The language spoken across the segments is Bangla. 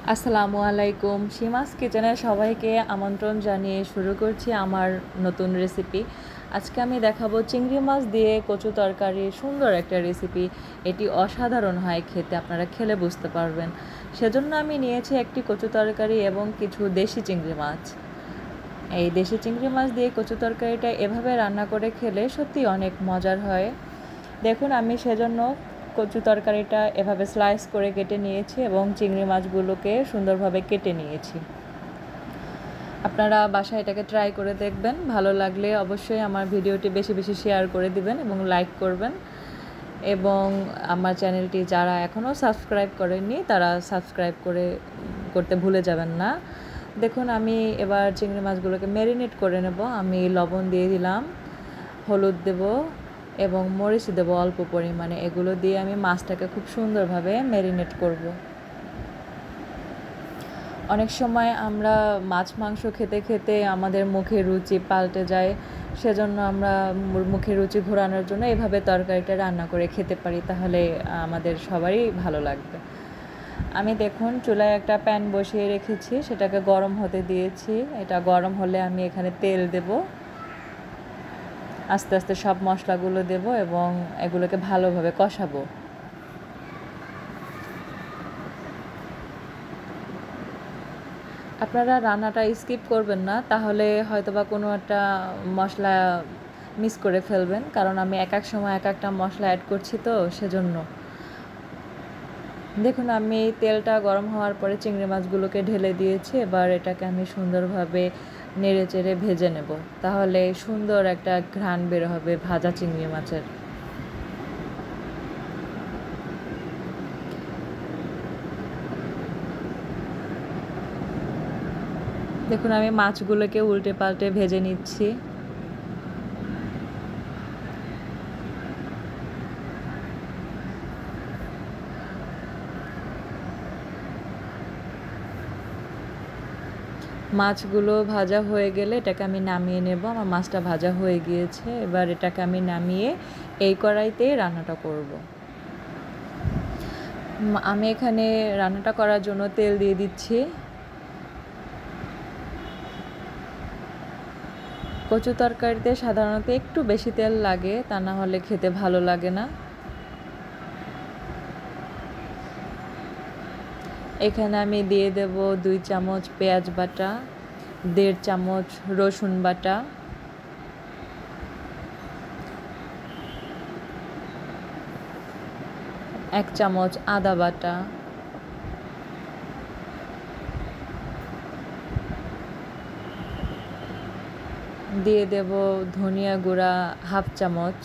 আসসালামু আলাইকুম। সীমাস কিচেনে সবাইকে আমন্ত্রণ জানিয়ে শুরু করছি আমার নতুন রেসিপি। আজকে আমি দেখাবো চিংড়ি মাছ দিয়ে কচু তরকারির সুন্দর একটা রেসিপি। এটি অসাধারণ হয় খেতে, আপনারা খেলে বুঝতে পারবেন। সেজন্য আমি নিয়েছি একটি কচু তরকারি এবং কিছু দেশি চিংড়ি মাছ। এই দেশি চিংড়ি মাছ দিয়ে কচু তরকারিটা এভাবে রান্না করে খেলে সত্যি অনেক মজার হয়। দেখুন, আমি সেজন্য কচু তরকারিটা এভাবে স্লাইস করে কেটে নিয়েছি এবং চিংড়ি মাছগুলোকে সুন্দরভাবে কেটে নিয়েছি। আপনারা বাসায় এটাকে ট্রাই করে দেখবেন। ভালো লাগলে অবশ্যই আমার ভিডিওটি বেশি বেশি শেয়ার করে দিবেন এবং লাইক করবেন। এবং আমার চ্যানেলটি যারা এখনও সাবস্ক্রাইব করেননি তারা সাবস্ক্রাইব করতে ভুলে যাবেন না। দেখুন, আমি এবার চিংড়ি মাছগুলোকে ম্যারিনেট করে নেব। আমি লবণ দিয়ে দিলাম, হলুদ দেব এবং মরিচ দেবো অল্প পরিমাণে। এগুলো দিয়ে আমি মাছটাকে খুব সুন্দরভাবে ম্যারিনেট করব। অনেক সময় আমরা মাছ মাংস খেতে খেতে আমাদের মুখের রুচি পাল্টে যায়, সেজন্য আমরা মুখের রুচি ঘোরানোর জন্য এভাবে তরকারিটা রান্না করে খেতে পারি, তাহলে আমাদের সবারই ভালো লাগবে। আমি দেখুন চুলায় একটা প্যান বসিয়ে রেখেছি, সেটাকে গরম হতে দিয়েছি। এটা গরম হলে আমি এখানে তেল দেব, আস্তে আস্তে সব মশলাগুলো দেব এবং এগুলোকে ভালোভাবে কষাবো। আপনারা রান্নাটা স্কিপ করবেন না, তাহলে হয়তোবা কোনো একটা মশলা মিস করে ফেলবেন, কারণ আমি এক এক সময় এক একটা মশলা অ্যাড করছি, তো সেজন্য। দেখুন, আমি তেলটা গরম হওয়ার পরে চিংড়ি মাছগুলোকে ঢেলে দিয়েছি। এবার এটাকে আমি সুন্দরভাবে নেড়ে চেড়ে ভেজে নেব, তাহলে সুন্দর একটা ঘ্রাণ বের হবে ভাজা চিংড়ি মাছের। দেখুন, আমি মাছগুলোকে উল্টে পাল্টে ভেজে নিচ্ছি। মাছগুলো ভাজা হয়ে গেলে এটাকে আমি নামিয়ে নেব। আমার মাছটা ভাজা হয়ে গিয়েছে, এবার এটাকে আমি নামিয়ে এই কড়াইতেই রান্নাটা করব। আমি এখানে রান্নাটা করার জন্য তেল দিয়ে দিচ্ছি। কচু তরকারিতে সাধারণত একটু বেশি তেল লাগে, তা না হলে খেতে ভালো লাগে না। এখানে আমি দিয়ে দেব 2 চামচ পেঁয়াজ বাটা, 1.5 চামচ রসুন বাটা, 1 চামচ আদা বাটা, দিয়ে দেব ধনিয়া গুঁড়া 1/2 চামচ,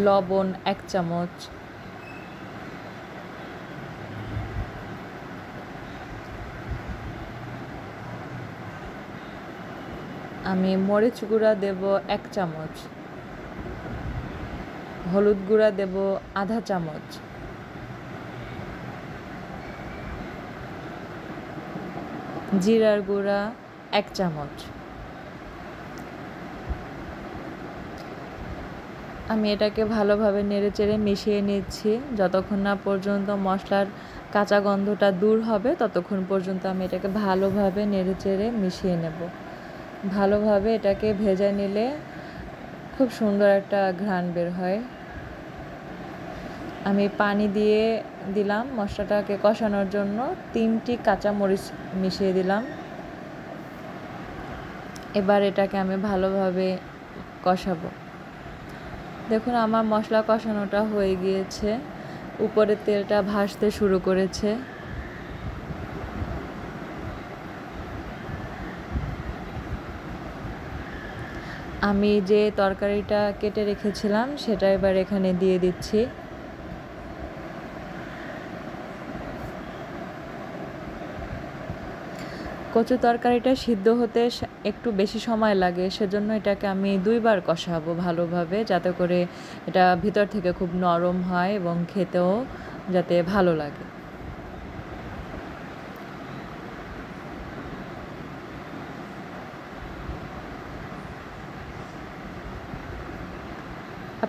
লবণ 1 চামচ, আমি মরিচ গুঁড়া দেব 1 চামচ, হলুদ গুঁড়া দেব আধা চামচ, জিরার গুঁড়া 1 চামচ। আমি এটাকে ভালোভাবে নেড়েচেড়ে মিশিয়ে নিচ্ছি। যতক্ষণ না পর্যন্ত মশলার কাঁচা গন্ধটা দূর হবে ততক্ষণ পর্যন্ত আমি এটাকে ভালোভাবে নেড়েচেড়ে মিশিয়ে নেব। ভালোভাবে এটাকে ভেজে নিলে খুব সুন্দর একটা ঘ্রাণ বের হয়। আমি পানি দিয়ে দিলাম মশলাটাকে কষানোর জন্য, 3টি কাঁচামরিচ মিশিয়ে দিলাম। এবার এটাকে আমি ভালোভাবে কষাবো। দেখুন, আমার মশলা কষানোটা হয়ে গিয়েছে, উপরে তেলটা ভাসতে শুরু করেছে। আমি যে তরকারিটা কেটে রেখেছিলাম সেটা এবার এখানে দিয়ে দিচ্ছি। কচু তরকারিটা সিদ্ধ হতে একটু বেশি সময় লাগে, সেজন্য এটাকে আমি 2 বার কষাবো ভালোভাবে, যাতে করে এটা ভিতর থেকে খুব নরম হয় এবং খেতেও যাতে ভালো লাগে।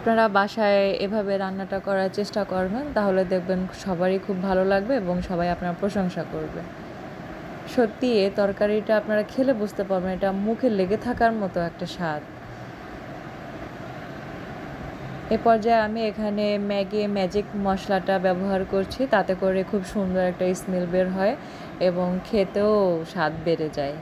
আপনারা বাসায় এভাবে রান্নাটা করার চেষ্টা করবেন, তাহলে দেখবেন সবারই খুব ভালো লাগবে এবং সবাই আপনার প্রশংসা করবে। সত্যি এই তরকারিটা আপনারা খেলে বুঝতে পারবেন এটা মুখে লেগে থাকার মতো একটা স্বাদ। এ পর্যায়ে আমি এখানে ম্যাগি ম্যাজিক মশলাটা ব্যবহার করছি, তাতে করে খুব সুন্দর একটা স্মেল বের হয় এবং খেতেও স্বাদ বেড়ে যায়।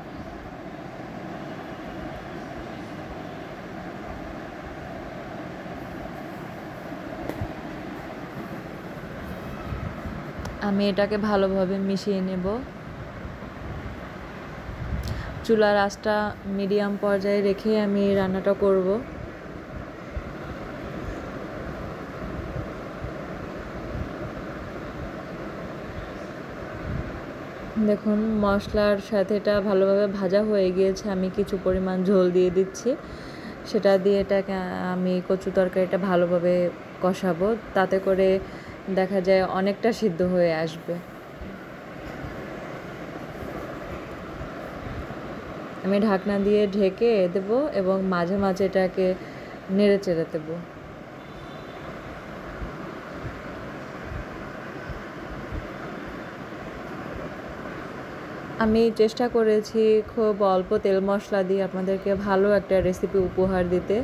আমি এটাকে ভালোভাবে মিশিয়ে নেব। চুলার আঁচটা মিডিয়াম পর্যায়ে রেখে আমি রান্নাটা করব। দেখুন মশলার সাথে এটা ভালোভাবে ভাজা হয়ে গিয়েছে, আমি কিছু পরিমাণ ঝোল দিয়ে দিচ্ছি। সেটা দিয়ে এটাকে আমি কচু তরকারিটা ভালোভাবে কষাবো, তাতে করে দেখা যায় অনেকটা সিদ্ধ হয়ে আসবে। আমি ঢাকনা দিয়ে ঢেকে দেবো এবং মাঝে মাঝে এটাকে নেড়ে চেড়ে দেবো। আমি চেষ্টা করেছি খুব অল্প তেল মশলা দিয়ে আপনাদেরকে ভালো একটা রেসিপি উপহার দিতে।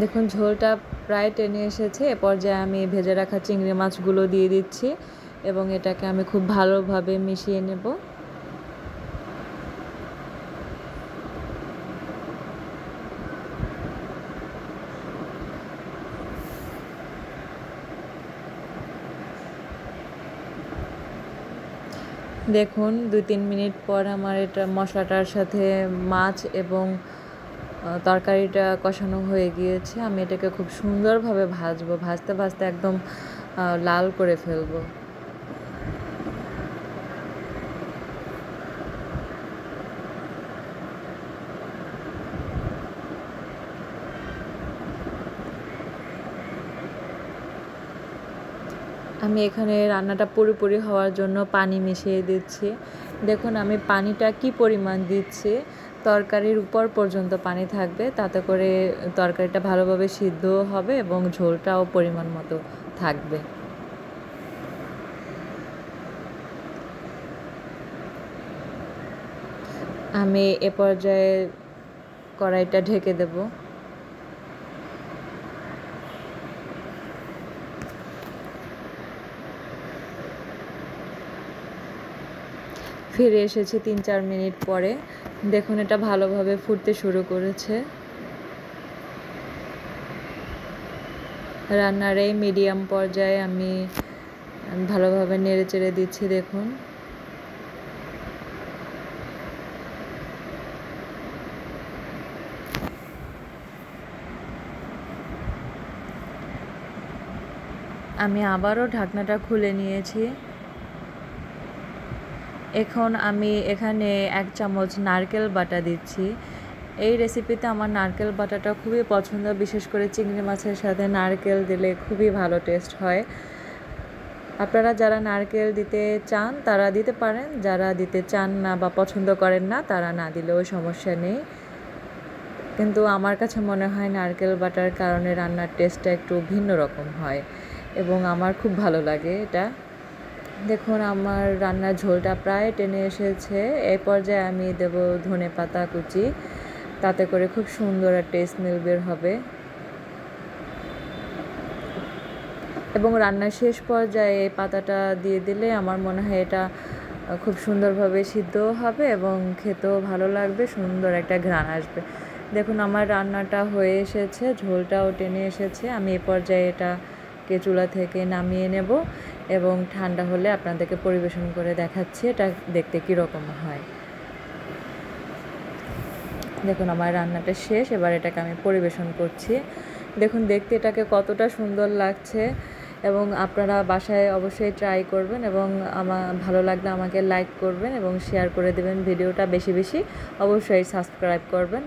দেখুন ঝোলটা প্রায় টেনে এসেছে। এ পর্যায়ে আমি ভেজে রাখা চিংড়ি মাছগুলো দিয়ে দিচ্ছি এবং এটাকে আমি খুব ভালোভাবে মিশিয়ে নেব। দেখুন 2-3 মিনিট পর আমার এটা মশলাটার সাথে মাছ এবং তরকারিটা কষানো হয়ে গিয়েছে। আমি এটাকে খুব সুন্দরভাবে ভাজবো, ভাজতে ভাজতে একদম লাল করে ফেলবো। আমি এখানে রান্নাটা পুরোপুরি হওয়ার জন্য পানি মিশিয়ে দিচ্ছি। দেখুন আমি পানিটা কি পরিমাণ দিচ্ছি, তরকারির উপর পর্যন্ত পানি থাকবে, তাতে করে তরকারিটা ভালোভাবে সিদ্ধও হবে এবং ঝোলটাও পরিমাণ মতো থাকবে। আমি এ পর্যায়ে কড়াইটা ঢেকে দেব। ফিরে এসেছি 3-4 মিনিট পরে। দেখুন এটা ভালোভাবে ফুটতে শুরু করেছে। রান্নার এই মিডিয়াম পর্যায়ে আমি ভালোভাবে নেড়ে চেড়ে দিচ্ছি। দেখুন আমি আবারও ঢাকনাটা খুলে নিয়েছি। এখন আমি এখানে 1 চামচ নারকেল বাটা দিচ্ছি। এই রেসিপিতে আমার নারকেল বাটাটা খুবই পছন্দ, বিশেষ করে চিংড়ি মাছের সাথে নারকেল দিলে খুবই ভালো টেস্ট হয়। আপনারা যারা নারকেল দিতে চান তারা দিতে পারেন, যারা দিতে চান না বা পছন্দ করেন না তারা না দিলেও সমস্যা নেই। কিন্তু আমার কাছে মনে হয় নারকেল বাটার কারণে রান্নার টেস্টটা একটু ভিন্ন রকম হয় এবং আমার খুব ভালো লাগে এটা। দেখুন আমার রান্নার ঝোলটা প্রায় টেনে এসেছে। এই পর্যায়ে আমি দেব ধনেপাতা কুচি, তাতে করে খুব সুন্দর একটা স্মেল বের হবে। এবং রান্নার শেষ পর্যায়ে এই পাতাটা দিয়ে দিলে আমার মনে হয় এটা খুব সুন্দরভাবে সিদ্ধও হবে এবং খেতেও ভালো লাগবে, সুন্দর একটা ঘ্রাণ আসবে। দেখুন আমার রান্নাটা হয়ে এসেছে, ঝোলটাও টেনে এসেছে। আমি এই পর্যায়ে এটাকে চুলা থেকে নামিয়ে নেব এবং ঠান্ডা হলে আপনাদেরকে পরিবেশন করে দেখাচ্ছি এটা দেখতে কীরকম হয়। দেখুন আমার রান্নাটা শেষ, এবার এটাকে আমি পরিবেশন করছি। দেখুন দেখতে এটাকে কতটা সুন্দর লাগছে এবং আপনারা বাসায় অবশ্যই ট্রাই করবেন এবং ভালো লাগলে আমাকে লাইক করবেন এবং শেয়ার করে দেবেন ভিডিওটা বেশি বেশি। অবশ্যই সাবস্ক্রাইব করবেন।